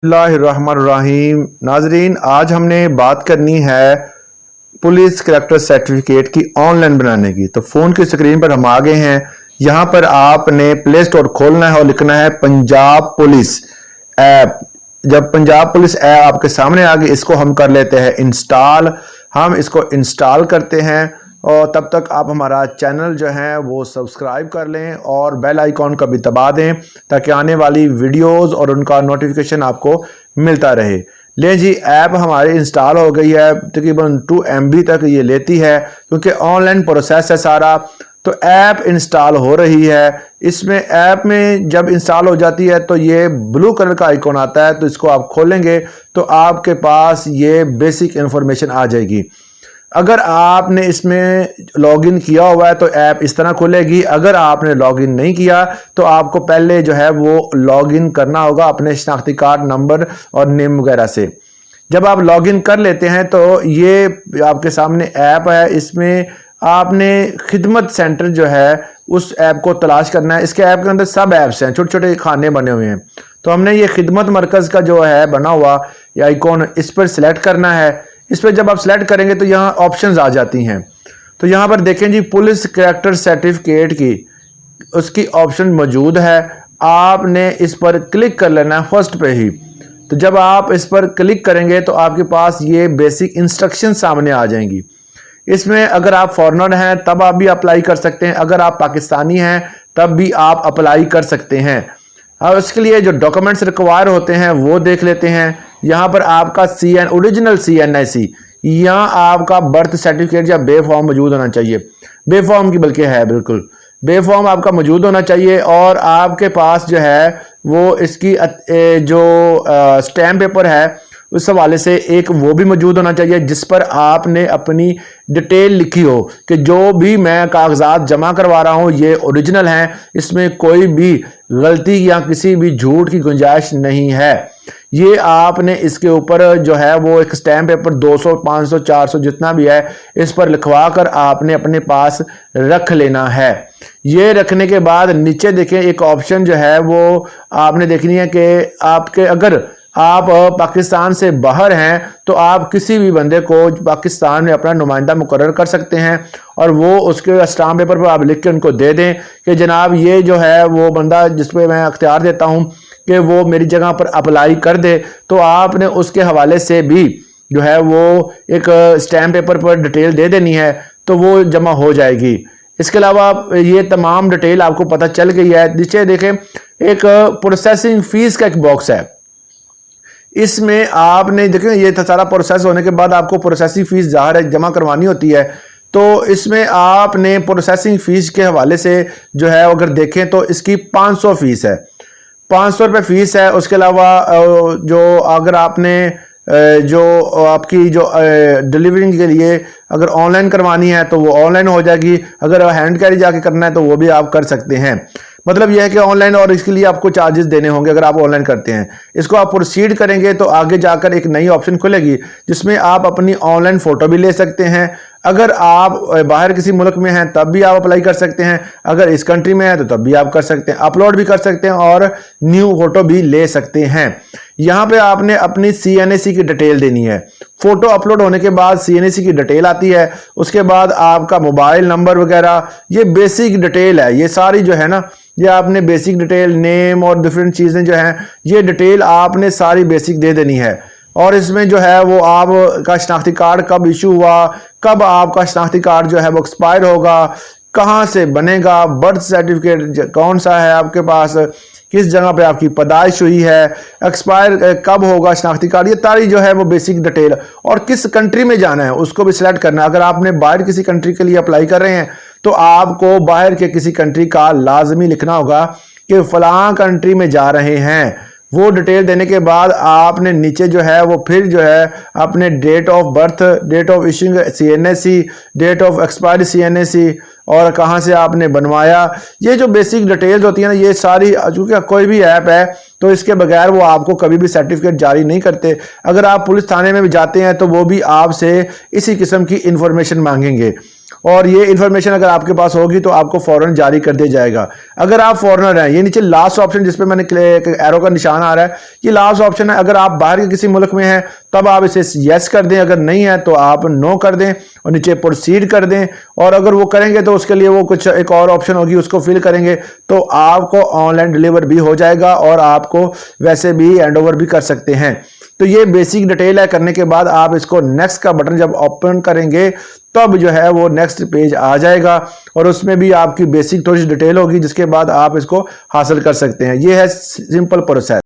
बिस्मिल्लाहिर्रहमानिर्रहीम। नाजरीन, आज हमने बात करनी है पुलिस करेक्टर सर्टिफिकेट की ऑनलाइन बनाने की। तो फ़ोन की स्क्रीन पर हम आ गए हैं। यहाँ पर आपने प्ले स्टोर खोलना है और लिखना है पंजाब पुलिस ऐप। जब पंजाब पुलिस ऐप आपके सामने आ गई, इसको हम कर लेते हैं इंस्टॉल। हम इसको इंस्टॉल करते हैं और तब तक आप हमारा चैनल जो है वो सब्सक्राइब कर लें और बेल आइकॉन का भी दबा दें ताकि आने वाली वीडियोस और उनका नोटिफिकेशन आपको मिलता रहे। ले जी, ऐप हमारी इंस्टॉल हो गई है। तकरीबन 2 MB तक ये लेती है क्योंकि ऑनलाइन प्रोसेस है सारा। तो ऐप इंस्टॉल हो रही है। इसमें ऐप में जब इंस्टॉल हो जाती है तो ये ब्लू कलर का आइकॉन आता है, तो इसको आप खोलेंगे तो आपके पास ये बेसिक इंफॉर्मेशन आ जाएगी। अगर आपने इसमें लॉगिन किया हुआ है तो ऐप इस तरह खुलेगी। अगर आपने लॉगिन नहीं किया तो आपको पहले जो है वो लॉगिन करना होगा अपने शनाख्ती कार्ड नंबर और नेम वगैरह से। जब आप लॉगिन कर लेते हैं तो ये आपके सामने ऐप है। इसमें आपने खिदमत सेंटर जो है उस ऐप को तलाश करना है। इसके ऐप के अंदर सब ऐप्स हैं, छोटे छोटे खाने बने हुए हैं। तो हमने ये खिदमत मरकज़ का जो है बना हुआ ये आइकॉन, इस पर सिलेक्ट करना है। इस पर जब आप सेलेक्ट करेंगे तो यहाँ ऑप्शंस आ जाती हैं। तो यहाँ पर देखें जी, पुलिस कैरेक्टर सर्टिफिकेट की उसकी ऑप्शन मौजूद है। आपने इस पर क्लिक कर लेना है फर्स्ट पे ही। तो जब आप इस पर क्लिक करेंगे तो आपके पास ये बेसिक इंस्ट्रक्शन सामने आ जाएंगी। इसमें अगर आप फॉरेनर हैं तब आप भी अप्लाई कर सकते हैं, अगर आप पाकिस्तानी हैं तब भी आप अप्लाई कर सकते हैं। अब इसके लिए जो डॉक्यूमेंट्स रिक्वायर होते हैं वो देख लेते हैं। यहाँ पर आपका ओरिजिनल CNIC या आपका बर्थ सर्टिफिकेट या बे फॉर्म मौजूद होना चाहिए। बे फॉर्म की बल्कि है, बिल्कुल बे फॉर्म आपका मौजूद होना चाहिए। और आपके पास जो है वो इसकी जो स्टैम्प पेपर है उस हवाले से एक वो भी मौजूद होना चाहिए जिस पर आपने अपनी डिटेल लिखी हो कि जो भी मैं कागजात जमा करवा रहा हूं ये ओरिजिनल हैं, इसमें कोई भी गलती या किसी भी झूठ की गुंजाइश नहीं है। ये आपने इसके ऊपर जो है वो एक स्टैम्प पेपर 200, 500, 400 जितना भी है इस पर लिखवा कर आपने अपने पास रख लेना है। ये रखने के बाद नीचे देखें एक ऑप्शन जो है वो आपने देखनी है कि आपके अगर आप पाकिस्तान से बाहर हैं तो आप किसी भी बंदे को पाकिस्तान में अपना नुमाइंदा मुकर्रर कर सकते हैं और वो उसके स्टाम्प पेपर पर आप लिख के उनको दे दें कि जनाब ये जो है वो बंदा जिस पे मैं अख्तियार देता हूं कि वो मेरी जगह पर अप्लाई कर दे। तो आपने उसके हवाले से भी जो है वो एक स्टैम्प पेपर पर डिटेल दे देनी है तो वो जमा हो जाएगी। इसके अलावा ये तमाम डिटेल आपको पता चल गई है। नीचे देखें एक प्रोसेसिंग फीस का एक बॉक्स है। इसमें आपने देखें ये सारा प्रोसेस होने के बाद आपको प्रोसेसिंग फीस ज़ाहिर है जमा करवानी होती है। तो इसमें आपने प्रोसेसिंग फीस के हवाले से जो है अगर देखें तो इसकी 500 फीस है, 500 रुपये फीस है। उसके अलावा जो अगर आपने जो आपकी जो डिलीवरिंग के लिए अगर ऑनलाइन करवानी है तो वो ऑनलाइन हो जाएगी। अगर हैंड कैरी जाके करना है तो वो भी आप कर सकते हैं। मतलब यह है कि ऑनलाइन और इसके लिए आपको चार्जेस देने होंगे अगर आप ऑनलाइन करते हैं। इसको आप प्रोसीड करेंगे तो आगे जाकर एक नई ऑप्शन खुलेगी जिसमें आप अपनी ऑनलाइन फ़ोटो भी ले सकते हैं। अगर आप बाहर किसी मुल्क में हैं तब भी आप अप्लाई कर सकते हैं, अगर इस कंट्री में है तो तब भी आप कर सकते हैं, अपलोड भी कर सकते हैं और न्यू फोटो भी ले सकते हैं। यहाँ पे आपने अपनी CNAC की डिटेल देनी है। फोटो अपलोड होने के बाद CNAC की डिटेल आती है, उसके बाद आपका मोबाइल नंबर वगैरह, ये बेसिक डिटेल है। ये सारी जो है ना, ये आपने बेसिक डिटेल, नेम और डिफरेंट चीज़ें जो हैं ये डिटेल आपने सारी बेसिक दे देनी है। और इसमें जो है वो आपका शनाख्ती कार्ड कब इशू हुआ, कब आपका शनाख्ती कार्ड जो है वो एक्सपायर होगा, कहाँ से बनेगा, बर्थ सर्टिफिकेट कौन सा है आपके पास, किस जगह पे आपकी पैदाइश हुई है, एक्सपायर कब होगा शनाख्ती कार्ड, ये सारी जो है वो बेसिक डिटेल। और किस कंट्री में जाना है उसको भी सिलेक्ट करना है। अगर आपने बाहर किसी कंट्री के लिए अप्लाई कर रहे हैं तो आपको बाहर के किसी कंट्री का लाजमी लिखना होगा कि फलां कंट्री में जा रहे हैं। वो डिटेल देने के बाद आपने नीचे जो है वो फिर जो है अपने date of birth, date of issuing CNAC, date of expiry CNAC और कहाँ से आपने बनवाया, ये जो बेसिक डिटेल्स होती है ना ये सारी, चूँकि कोई भी ऐप है तो इसके बगैर वो आपको कभी भी सर्टिफिकेट जारी नहीं करते। अगर आप पुलिस थाने में भी जाते हैं तो वो भी आपसे इसी किस्म की इंफॉर्मेशन मांगेंगे। और ये इन्फॉर्मेशन अगर आपके पास होगी तो आपको फौरन जारी कर दिया जाएगा। अगर आप फॉरेनर हैं, ये नीचे लास्ट ऑप्शन जिस पे मैंने एरो का निशान आ रहा है, ये लास्ट ऑप्शन है। अगर आप बाहर के किसी मुल्क में हैं तब आप इसे यस कर दें, अगर नहीं है तो आप नो कर दें और नीचे प्रोसीड कर दें। और अगर वो करेंगे तो उसके लिए वो कुछ एक और ऑप्शन होगी, उसको फिल करेंगे तो आपको ऑनलाइन डिलीवर भी हो जाएगा और आपको वैसे भी हैंड ओवर भी कर सकते हैं। तो ये बेसिक डिटेल है। करने के बाद आप इसको नेक्स्ट का बटन जब ओपन करेंगे तब जो है वो नेक्स्ट पेज आ जाएगा और उसमें भी आपकी बेसिक थोड़ी सी डिटेल होगी, जिसके बाद आप इसको हासिल कर सकते हैं। ये है सिंपल प्रोसेस।